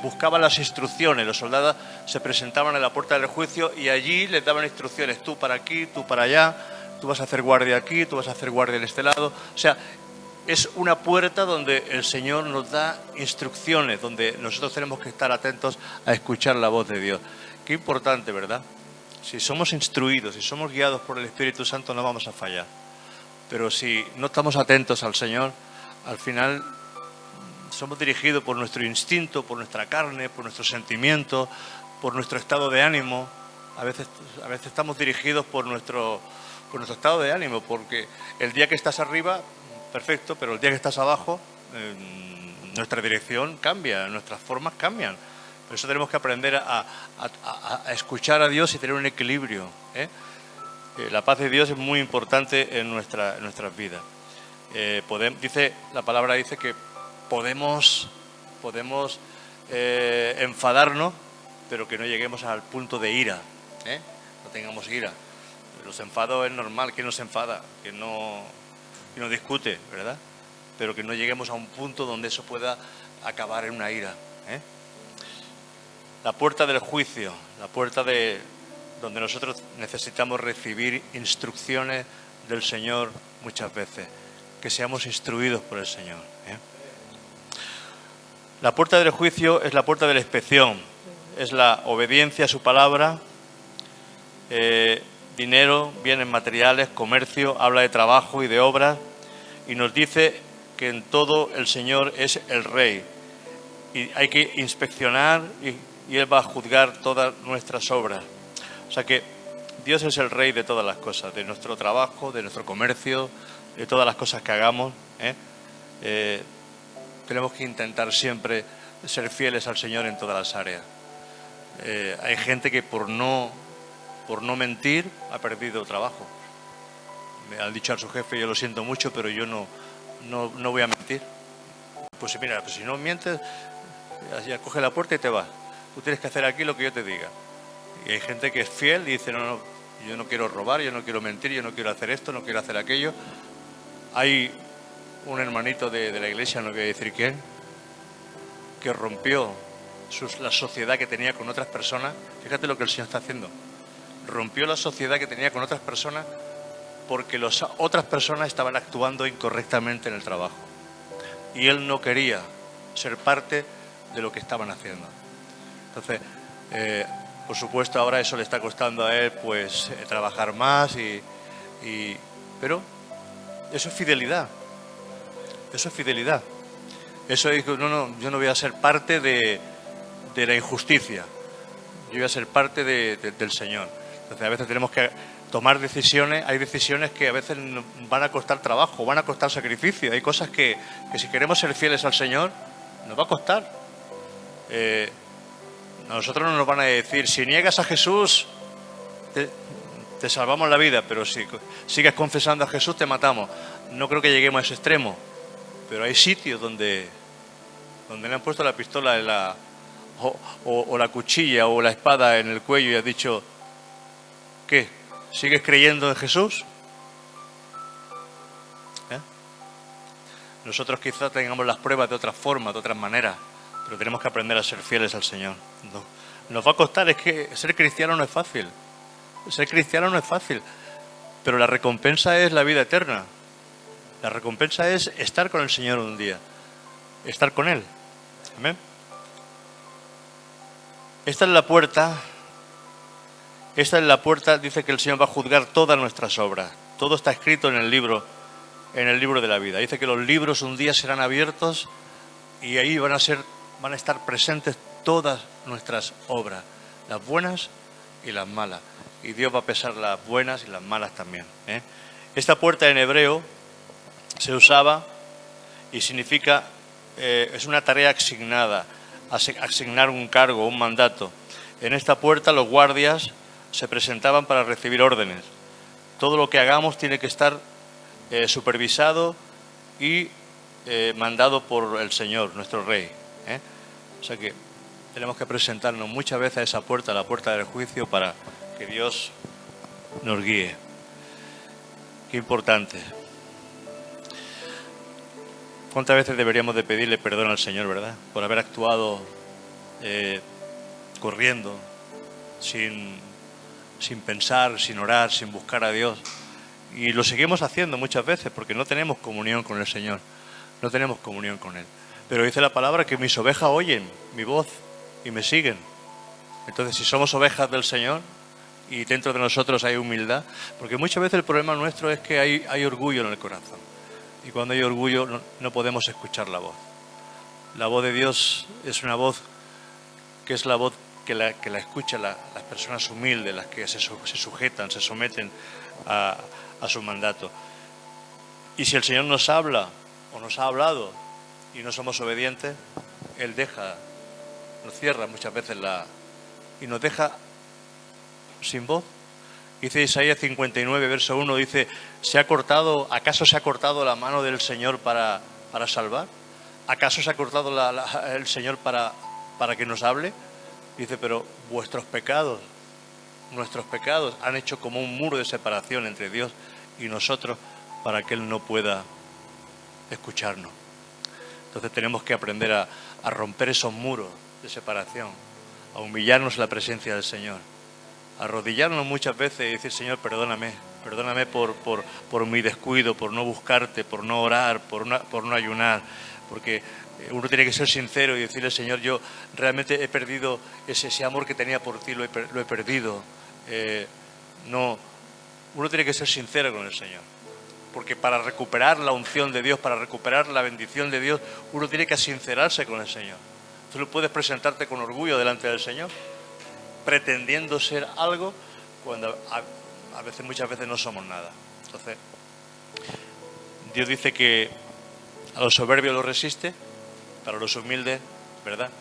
Speaker 2: buscaban las instrucciones. Los soldados se presentaban en la puerta del juicio y allí les daban instrucciones. Tú para aquí, tú para allá, tú vas a hacer guardia aquí, tú vas a hacer guardia en este lado. O sea, es una puerta donde el Señor nos da instrucciones, donde nosotros tenemos que estar atentos a escuchar la voz de Dios. Qué importante, ¿verdad? Si somos instruidos, si somos guiados por el Espíritu Santo, no vamos a fallar. Pero si no estamos atentos al Señor, al final somos dirigidos por nuestro instinto, por nuestra carne, por nuestros sentimientos, por nuestro estado de ánimo. A veces estamos dirigidos por nuestro estado de ánimo, porque el día que estás arriba, perfecto, pero el día que estás abajo, nuestra dirección cambia, nuestras formas cambian. Por eso tenemos que aprender a escuchar a Dios y tener un equilibrio. La paz de Dios es muy importante en nuestras vidas. La palabra dice que podemos enfadarnos, pero que no lleguemos al punto de ira. No tengamos ira. Los enfados es normal, que no se enfada, que no discute, ¿verdad? Pero que no lleguemos a un punto donde eso pueda acabar en una ira. La puerta del juicio, la puerta donde nosotros necesitamos recibir instrucciones del Señor muchas veces, que seamos instruidos por el Señor. La puerta del juicio es la puerta de la inspección, es la obediencia a su palabra, dinero, bienes materiales, comercio, habla de trabajo y de obras, y nos dice que en todo el Señor es el Rey, y hay que inspeccionar y Él va a juzgar todas nuestras obras. O sea que Dios es el Rey de todas las cosas, de nuestro trabajo, de nuestro comercio, de todas las cosas que hagamos. Tenemos que intentar siempre ser fieles al Señor en todas las áreas. Hay gente que por no mentir ha perdido trabajo. Me han dicho a su jefe, yo lo siento mucho, pero yo no voy a mentir. Pues mira, pues si no mientes, ya coge la puerta y te vas. Tú tienes que hacer aquí lo que yo te diga. Y hay gente que es fiel y dice, no, yo no quiero robar, yo no quiero mentir, yo no quiero hacer esto, no quiero hacer aquello. Hay un hermanito de la iglesia, no voy a decir quién, que rompió la sociedad que tenía con otras personas. Fíjate lo que el Señor está haciendo. Rompió la sociedad que tenía con otras personas porque las otras personas estaban actuando incorrectamente en el trabajo. Y él no quería ser parte de lo que estaban haciendo. Entonces, por supuesto, ahora eso le está costando a él pues trabajar más, pero eso es fidelidad. Eso es fidelidad. Eso es, yo no voy a ser parte de la injusticia. Yo voy a ser parte del Señor. Entonces a veces tenemos que tomar decisiones, hay decisiones que a veces van a costar trabajo, van a costar sacrificio, hay cosas que si queremos ser fieles al Señor, nos va a costar. Nosotros no nos van a decir, si niegas a Jesús, te salvamos la vida, pero si sigues confesando a Jesús, te matamos. No creo que lleguemos a ese extremo, pero hay sitios donde le han puesto la pistola o la cuchilla o la espada en el cuello y has dicho, ¿qué? ¿Sigues creyendo en Jesús? Nosotros quizás tengamos las pruebas de otras formas, de otras maneras, pero tenemos que aprender a ser fieles al Señor. Nos va a costar, es que ser cristiano no es fácil. Ser cristiano no es fácil, pero la recompensa es la vida eterna. La recompensa es estar con el Señor un día, estar con Él. Amén. Esta es la puerta, dice que el Señor va a juzgar todas nuestras obras. Todo está escrito en el libro de la vida. Dice que los libros un día serán abiertos y ahí van a estar presentes todas nuestras obras, las buenas y las malas. Y Dios va a pesar las buenas y las malas también. Esta puerta en hebreo se usaba y significa, es una tarea asignada, asignar un cargo, un mandato. En esta puerta los guardias se presentaban para recibir órdenes. Todo lo que hagamos tiene que estar supervisado y mandado por el Señor, nuestro Rey. O sea que tenemos que presentarnos muchas veces a esa puerta, la puerta del juicio, para que Dios nos guíe. Qué importante. ¿Cuántas veces deberíamos de pedirle perdón al Señor, verdad? Por haber actuado corriendo, sin pensar, sin orar, sin buscar a Dios. Y lo seguimos haciendo muchas veces porque no tenemos comunión con el Señor. No tenemos comunión con Él. Pero dice la palabra que mis ovejas oyen mi voz y me siguen. Entonces, si somos ovejas del Señor y dentro de nosotros hay humildad, porque muchas veces el problema nuestro es que hay orgullo en el corazón. Y cuando hay orgullo no podemos escuchar la voz. La voz de Dios es una voz que es la voz que la escuchan las personas humildes, las que se sujetan, se someten a su mandato. Y si el Señor nos habla o nos ha hablado y no somos obedientes, Él nos cierra muchas veces y nos deja sin voz. Dice Isaías 59, verso 1, dice, ¿acaso se ha cortado la mano del Señor para salvar? ¿Acaso se ha cortado el Señor para que nos hable? Dice, pero nuestros pecados han hecho como un muro de separación entre Dios y nosotros para que Él no pueda escucharnos. Entonces tenemos que aprender a romper esos muros de separación, a humillarnos en la presencia del Señor, a arrodillarnos muchas veces y decir, Señor, perdóname por mi descuido, por no buscarte, por no orar, por no ayunar, porque uno tiene que ser sincero y decirle, Señor, yo realmente he perdido ese amor que tenía por ti, lo he perdido. Uno tiene que ser sincero con el Señor, porque para recuperar la unción de Dios, para recuperar la bendición de Dios, uno tiene que sincerarse con el Señor. Tú no puedes presentarte con orgullo delante del Señor, pretendiendo ser algo cuando muchas veces no somos nada. Entonces, Dios dice que a los soberbios los resiste, para los humildes, ¿verdad?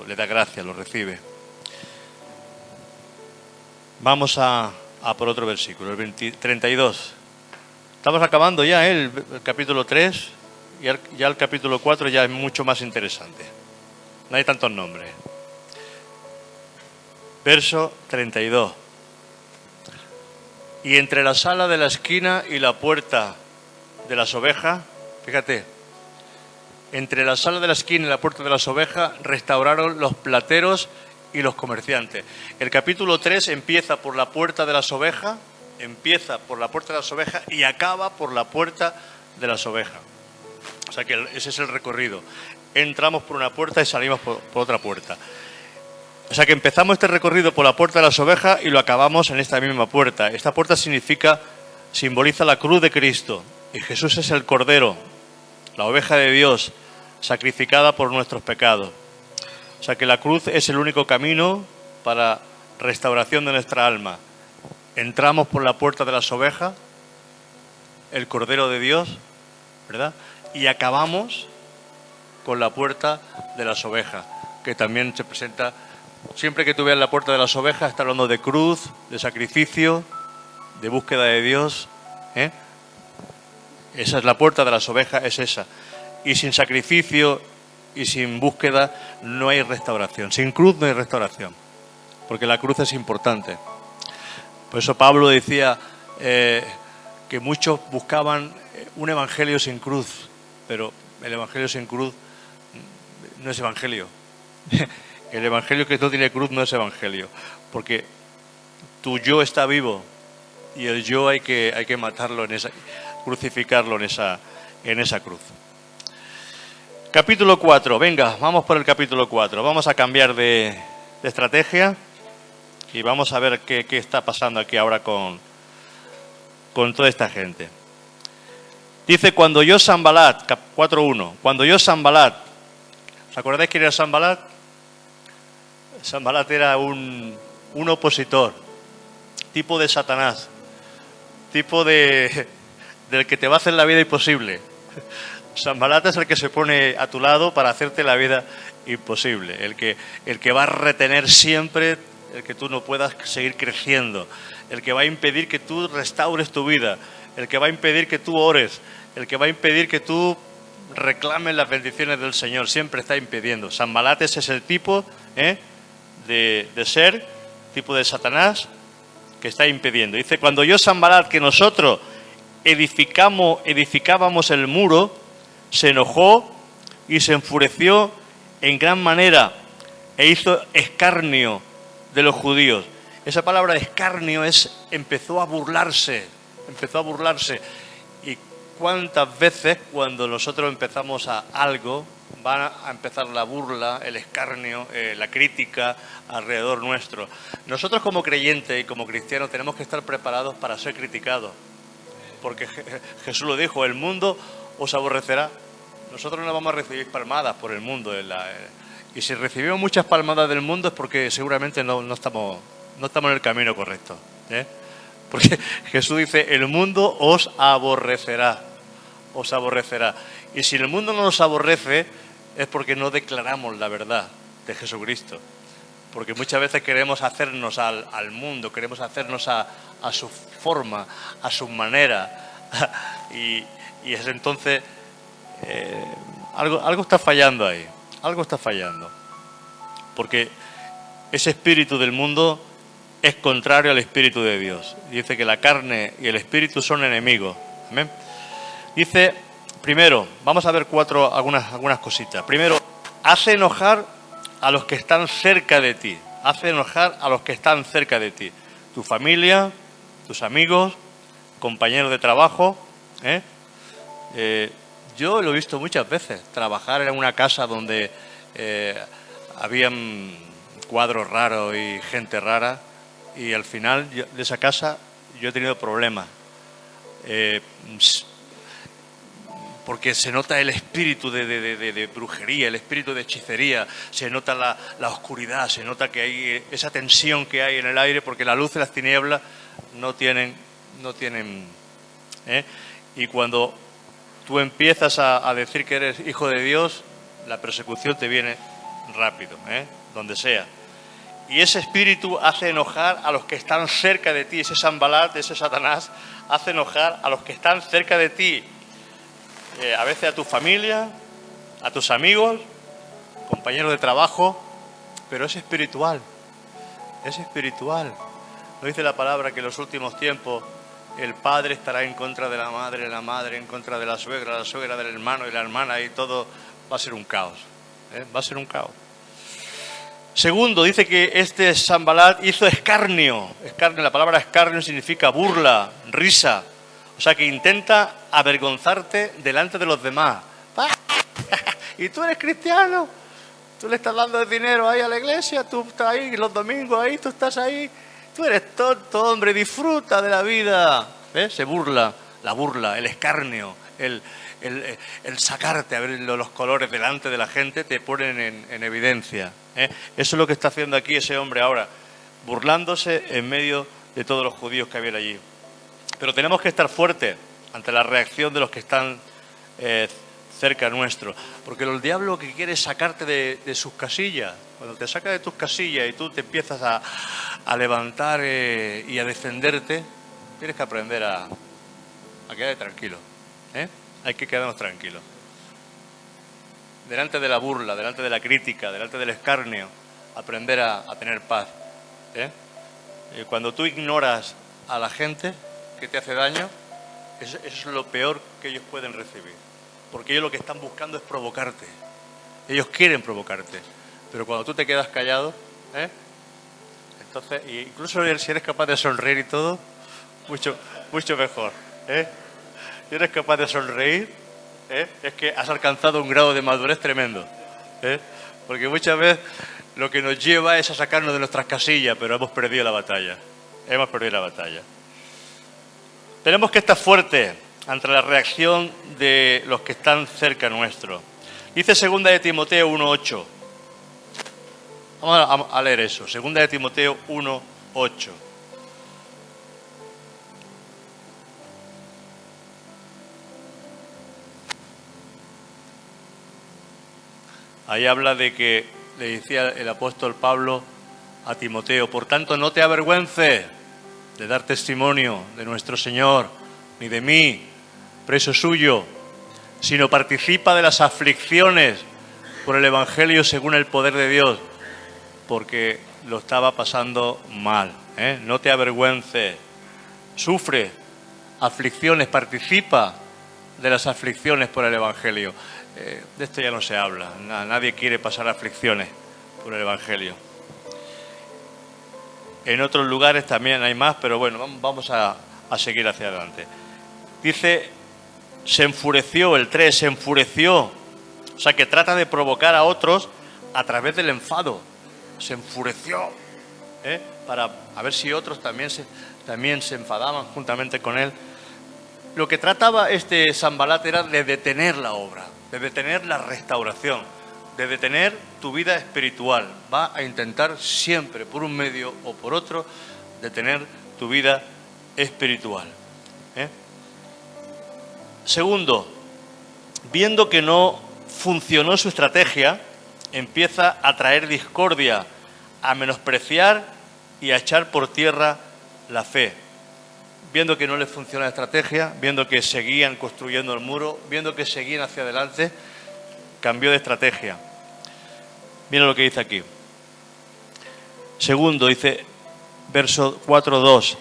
Speaker 2: Le da gracia, lo recibe. Vamos a por otro versículo, el 32. Estamos acabando ya el capítulo 3 y ya el capítulo 4 ya es mucho más interesante. No hay tantos nombres. Verso 32. Y entre la sala de la esquina y la puerta de las ovejas, fíjate, entre la sala de la esquina y la puerta de las ovejas restauraron los plateros y los comerciantes. El capítulo 3 empieza por la puerta de las ovejas, y acaba por la puerta de las ovejas. O sea que ese es el recorrido. Entramos por una puerta y salimos por otra puerta. O sea que empezamos este recorrido por la puerta de las ovejas y lo acabamos en esta misma puerta. Esta puerta simboliza la cruz de Cristo. Y Jesús es el Cordero, la oveja de Dios, sacrificada por nuestros pecados. O sea que la cruz es el único camino para restauración de nuestra alma. entramos por la puerta de las ovejas, el Cordero de Dios, ¿verdad? Y acabamos con la puerta de las ovejas, que también se presenta, siempre que tú veas la puerta de las ovejas, está hablando de cruz, de sacrificio, de búsqueda de Dios, ¿eh? Esa es la puerta de las ovejas, es esa. Y sin sacrificio y sin búsqueda no hay restauración. Sin cruz no hay restauración, porque la cruz es importante. Por eso Pablo decía que muchos buscaban un evangelio sin cruz, pero el evangelio sin cruz no es evangelio. El evangelio que no tiene cruz no es evangelio, porque tu yo está vivo y el yo hay que matarlo crucificarlo en esa cruz. Capítulo 4, venga, vamos por el capítulo 4. Vamos a cambiar de estrategia y vamos a ver qué está pasando aquí ahora con toda esta gente. Dice, cuando yo Sanbalat, 4.1, cuando yo Sanbalat, ¿os acordáis quién era Sanbalat? Sanbalat era un opositor, tipo de Satanás, tipo del que te va a hacer la vida imposible. Sanbalat es el que se pone a tu lado para hacerte la vida imposible, el que va a retener siempre el que tú no puedas seguir creciendo, el que va a impedir que tú restaures tu vida, el que va a impedir que tú ores, el que va a impedir que tú reclames las bendiciones del Señor, siempre está impidiendo. Sanbalat ese es el tipo de ser, tipo de Satanás, que está impidiendo. Dice, cuando yo Sanbalat, que nosotros edificábamos el muro, se enojó y se enfureció en gran manera e hizo escarnio de los judíos. Esa palabra escarnio empezó a burlarse. Y cuántas veces cuando nosotros empezamos a algo, van a empezar la burla, el escarnio, la crítica alrededor nuestro. Nosotros como creyentes y como cristianos tenemos que estar preparados para ser criticados. Porque Jesús lo dijo, el mundo os aborrecerá. Nosotros no vamos a recibir palmadas por el mundo. Y si recibimos muchas palmadas del mundo es porque seguramente no estamos en el camino correcto. Porque Jesús dice, el mundo os aborrecerá. Os aborrecerá. Y si el mundo no nos aborrece es porque no declaramos la verdad de Jesucristo. Porque muchas veces queremos hacernos al mundo, queremos hacernos a su forma, a su manera. Y es entonces, algo está fallando ahí, algo está fallando. Porque ese espíritu del mundo es contrario al espíritu de Dios. Dice que la carne y el espíritu son enemigos. ¿Amén? Dice, primero, vamos a ver algunas cositas. Primero, hace enojar a los que están cerca de ti. Hace enojar a los que están cerca de ti. Tu familia, tus amigos, compañeros de trabajo. Yo lo he visto muchas veces. Trabajar en una casa donde habían cuadros raros y gente rara. Y al final de esa casa yo he tenido problemas. Porque se nota el espíritu de brujería, el espíritu de hechicería, se nota la oscuridad, se nota que hay esa tensión que hay en el aire, porque la luz y las tinieblas no tienen. Y cuando tú empiezas a decir que eres hijo de Dios, la persecución te viene rápido, donde sea. Y ese espíritu hace enojar a los que están cerca de ti, ese Sanbalat, ese Satanás, hace enojar a los que están cerca de ti. A veces a tu familia, a tus amigos, compañeros de trabajo, pero es espiritual, es espiritual. ¿No dice la palabra que en los últimos tiempos el padre estará en contra de la madre en contra de la suegra del hermano y la hermana, y todo va a ser un caos? Va a ser un caos. Segundo, dice que este Sanbalat hizo escarnio. Escarnio, la palabra escarnio significa burla, risa. O sea, que intenta avergonzarte delante de los demás. Y tú eres cristiano, tú le estás dando el dinero ahí a la iglesia, tú estás ahí los domingos ahí, tú estás ahí, tú eres tonto, hombre, disfruta de la vida. ¿Ves? Se burla, la burla, el escarnio, el sacarte a ver los colores delante de la gente, te ponen en evidencia. Eso es lo que está haciendo aquí ese hombre ahora, burlándose en medio de todos los judíos que había allí. Pero tenemos que estar fuertes ante la reacción de los que están cerca nuestro, porque el diablo lo que quiere es sacarte de sus casillas. Cuando te saca de tus casillas y tú te empiezas a levantar y a defenderte, tienes que aprender a quedarte tranquilo, Hay que quedarnos tranquilos. Delante de la burla, delante de la crítica, delante del escarnio, aprender a tener paz. Cuando tú ignoras a la gente que te hace daño, eso es lo peor que ellos pueden recibir. Porque ellos lo que están buscando es provocarte. Ellos quieren provocarte. Pero cuando tú te quedas callado, entonces, incluso si eres capaz de sonreír y todo, mucho mejor. Si eres capaz de sonreír, es que has alcanzado un grado de madurez tremendo. Porque muchas veces lo que nos lleva es a sacarnos de nuestras casillas, pero hemos perdido la batalla. Hemos perdido la batalla. Tenemos que estar fuertes ante la reacción de los que están cerca nuestro. Dice 2 de Timoteo 1:8. Vamos a leer eso. 2 de Timoteo 1:8. Ahí habla de que le decía el apóstol Pablo a Timoteo: por tanto, no te avergüences de dar testimonio de nuestro Señor, ni de mí, preso suyo, sino participa de las aflicciones por el Evangelio según el poder de Dios, porque lo estaba pasando mal. No te avergüences, sufre aflicciones, participa de las aflicciones por el Evangelio. De esto ya no se habla, nadie quiere pasar aflicciones por el Evangelio. En otros lugares también hay más, pero bueno, vamos a seguir hacia adelante. Dice, se enfureció, el 3, se enfureció. O sea, que trata de provocar a otros a través del enfado. Se enfureció, para a ver si otros también se enfadaban juntamente con él. Lo que trataba Sanbalat era de detener la obra, de detener la restauración, de detener tu vida espiritual. Va a intentar siempre, por un medio o por otro, detener tu vida espiritual. Segundo, viendo que no funcionó su estrategia, empieza a traer discordia, a menospreciar y a echar por tierra la fe. Viendo que no les funciona la estrategia, viendo que seguían construyendo el muro, viendo que seguían hacia adelante, cambió de estrategia. Mira lo que dice aquí. Segundo, dice, verso 4:2.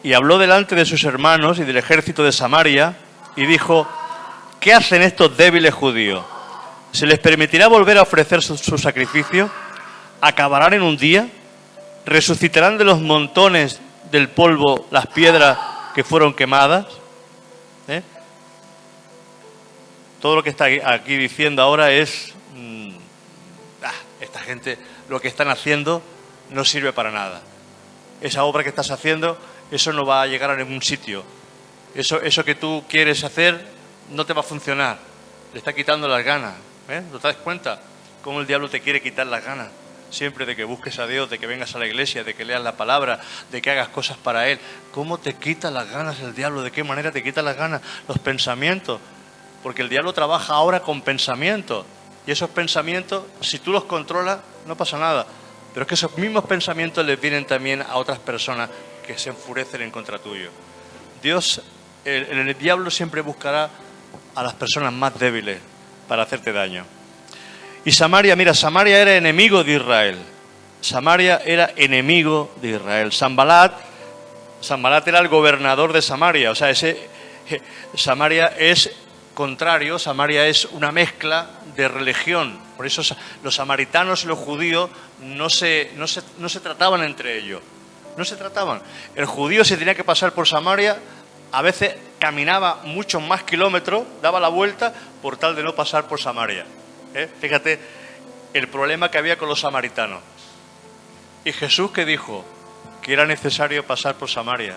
Speaker 2: Y habló delante de sus hermanos y del ejército de Samaria y dijo: ¿qué hacen estos débiles judíos? ¿Se les permitirá volver a ofrecer su sacrificio? ¿Acabarán en un día? ¿Resucitarán de los montones del polvo las piedras que fueron quemadas? Todo lo que está aquí diciendo ahora es esta gente, lo que están haciendo no sirve para nada. Esa obra que estás haciendo, eso no va a llegar a ningún sitio. Eso que tú quieres hacer no te va a funcionar. Le está quitando las ganas. ¿No te das cuenta cómo el diablo te quiere quitar las ganas? Siempre de que busques a Dios, de que vengas a la iglesia, de que leas la palabra, de que hagas cosas para Él. ¿Cómo te quita las ganas el diablo? ¿De qué manera te quita las ganas? Los pensamientos. Porque el diablo trabaja ahora con pensamientos. Y esos pensamientos, si tú los controlas, no pasa nada. Pero es que esos mismos pensamientos les vienen también a otras personas que se enfurecen en contra tuyo. Dios, el diablo siempre buscará a las personas más débiles para hacerte daño. Y Samaria, mira, Samaria era enemigo de Israel. Samaria era enemigo de Israel. Sanbalat era el gobernador de Samaria. O sea, Samaria es contrario, Samaria es una mezcla de religión. Por eso los samaritanos y los judíos no se trataban entre ellos. No se trataban. El judío se tenía que pasar por Samaria, a veces caminaba muchos más kilómetros, daba la vuelta por tal de no pasar por Samaria. Fíjate el problema que había con los samaritanos. Y Jesús, que dijo que era necesario pasar por Samaria.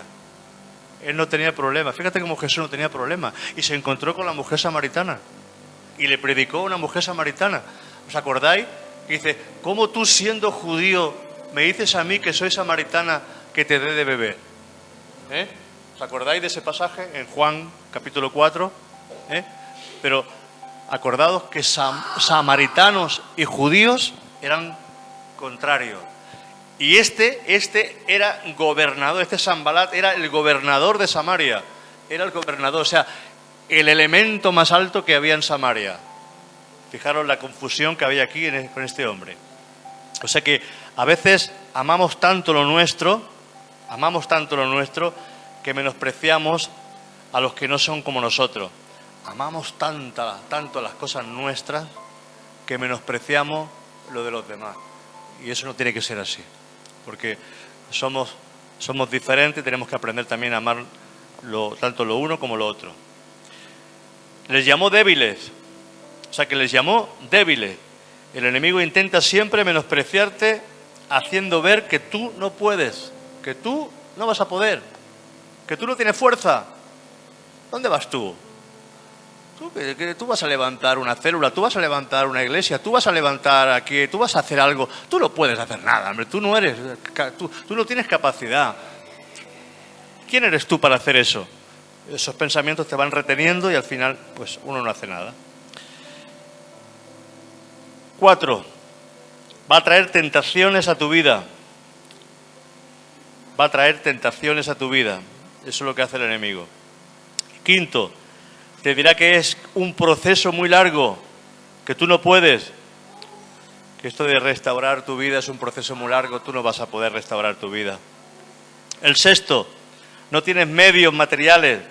Speaker 2: Él no tenía problema. Fíjate cómo Jesús no tenía problema. Y se encontró con la mujer samaritana. Y le predicó a una mujer samaritana. ¿Os acordáis? Y dice: ¿cómo tú, siendo judío, me dices a mí, que soy samaritana, que te dé de beber? ¿Os acordáis de ese pasaje en Juan capítulo 4? Pero acordados que samaritanos y judíos eran contrarios. Y este era gobernador, este Sanbalat era el gobernador de Samaria. Era el gobernador, o sea, el elemento más alto que había en Samaria. Fijaros la confusión que había aquí con este hombre. O sea que a veces amamos tanto lo nuestro, que menospreciamos a los que no son como nosotros. Amamos tanto las cosas nuestras que menospreciamos lo de los demás. Y eso no tiene que ser así, porque somos diferentes y tenemos que aprender también a amar tanto lo uno como lo otro. Les llamó débiles, o sea que les llamó débiles. El enemigo intenta siempre menospreciarte haciendo ver que tú no puedes, que tú no vas a poder, que tú no tienes fuerza. ¿Dónde vas tú? Tú vas a levantar una célula, tú vas a levantar una iglesia, tú vas a levantar aquí, tú vas a hacer algo. Tú no puedes hacer nada, hombre, tú no tienes capacidad. ¿Quién eres tú para hacer eso? Esos pensamientos te van reteniendo y al final, pues uno no hace nada. 4. Va a traer tentaciones a tu vida. Va a traer tentaciones a tu vida. Eso es lo que hace el enemigo. 5. Te dirá que es un proceso muy largo, que tú no puedes. Que esto de restaurar tu vida es un proceso muy largo, tú no vas a poder restaurar tu vida. El 6. No tienes medios materiales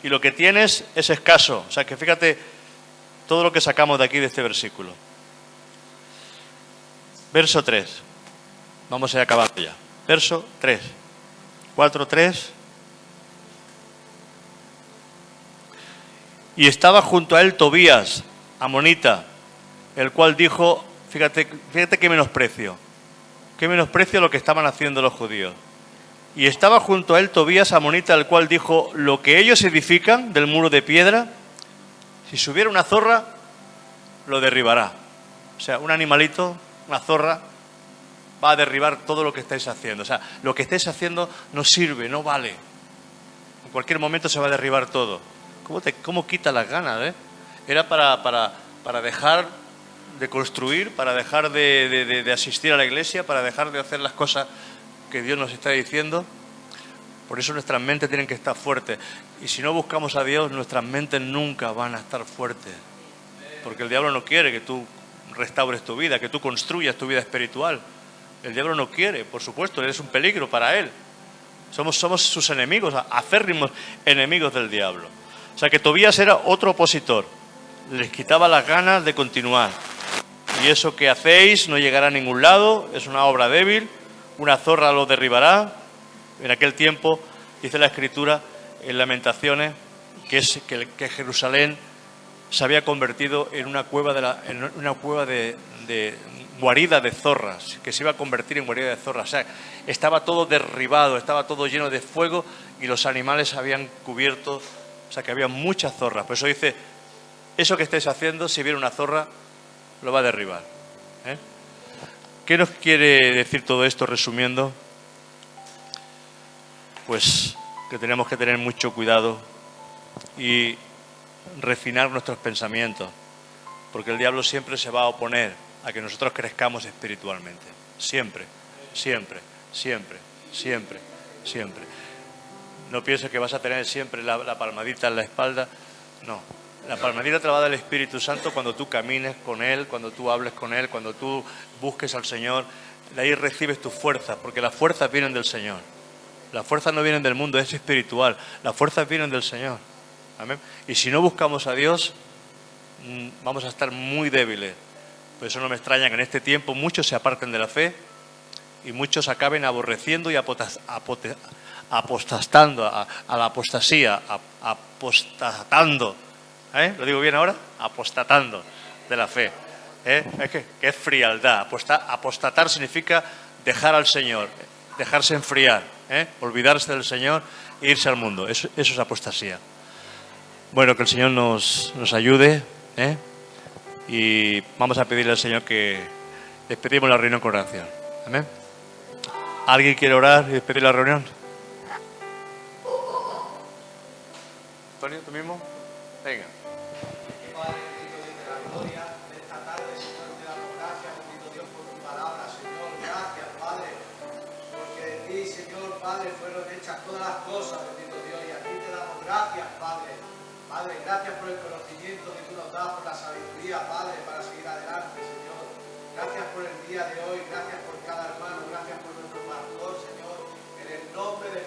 Speaker 2: y lo que tienes es escaso. O sea que fíjate todo lo que sacamos de aquí de este versículo. Verso 3. Vamos a ir acabando ya. Verso 3. 4:3. Y estaba junto a él Tobías, amonita, el cual dijo, fíjate qué menosprecio lo que estaban haciendo los judíos. Y estaba junto a él Tobías, amonita, el cual dijo, lo que ellos edifican del muro de piedra, si subiera una zorra, lo derribará. O sea, un animalito, una zorra, va a derribar todo lo que estáis haciendo. O sea, lo que estáis haciendo no sirve, no vale. En cualquier momento se va a derribar todo. ¿Cómo quita las ganas? Era para dejar de construir, para dejar de asistir a la iglesia, para dejar de hacer las cosas que Dios nos está diciendo. Por eso nuestras mentes tienen que estar fuertes. Y si no buscamos a Dios, nuestras mentes nunca van a estar fuertes. Porque el diablo no quiere que tú restaures tu vida, que tú construyas tu vida espiritual. El diablo no quiere, por supuesto, eres un peligro para él. Somos sus enemigos, acérrimos enemigos del diablo. O sea que Tobías era otro opositor. Les quitaba las ganas de continuar. Y eso que hacéis no llegará a ningún lado, es una obra débil, una zorra lo derribará. En aquel tiempo, dice la Escritura, en Lamentaciones, que Jerusalén se había convertido en una cueva de guarida de zorras, que se iba a convertir en guarida de zorras. O sea, estaba todo derribado, estaba todo lleno de fuego y los animales habían cubierto, o sea, que había muchas zorras. Por eso dice, eso que estáis haciendo, si viene una zorra, lo va a derribar. ¿Qué nos quiere decir todo esto resumiendo? Pues que tenemos que tener mucho cuidado y refinar nuestros pensamientos, porque el diablo siempre se va a oponer a que nosotros crezcamos espiritualmente. Siempre, siempre, siempre, siempre, siempre. No pienses que vas a tener siempre la palmadita en la espalda. No, la palmadita te la va a dar el Espíritu Santo cuando tú camines con Él, cuando tú hables con Él, cuando tú busques al Señor. De ahí recibes tus fuerzas, porque las fuerzas vienen del Señor. Las fuerzas no vienen del mundo, es espiritual. Las fuerzas vienen del Señor. Amén. Y si no buscamos a Dios, vamos a estar muy débiles. Por eso no me extraña que en este tiempo muchos se aparten de la fe y muchos acaben aborreciendo y apostastando a la apostasía, apostatando. ¿Lo digo bien ahora? Apostatando de la fe. Es que es frialdad. Apostatar significa dejar al Señor, dejarse enfriar, olvidarse del Señor e irse al mundo. Eso es apostasía. Bueno, que el Señor nos ayude, y vamos a pedirle al Señor que despedimos la reunión con oración. Amén. ¿Alguien quiere orar y despedir la reunión? Antonio, ¿tú mismo? Venga.
Speaker 3: Padre, bendito Dios de la gloria, de esta tarde, Señor, te damos gracias, bendito Dios, por tu palabra, Señor. Gracias, Padre, porque de ti, Señor, Padre, fueron hechas todas las cosas, bendito Dios, y a ti te damos gracias, Padre. Padre, gracias por el conocimiento que tú nos das, por la sabiduría, Padre, para seguir adelante, Señor. Gracias por el día de hoy, gracias por cada hermano, gracias por nuestro pastor, Señor. En el nombre de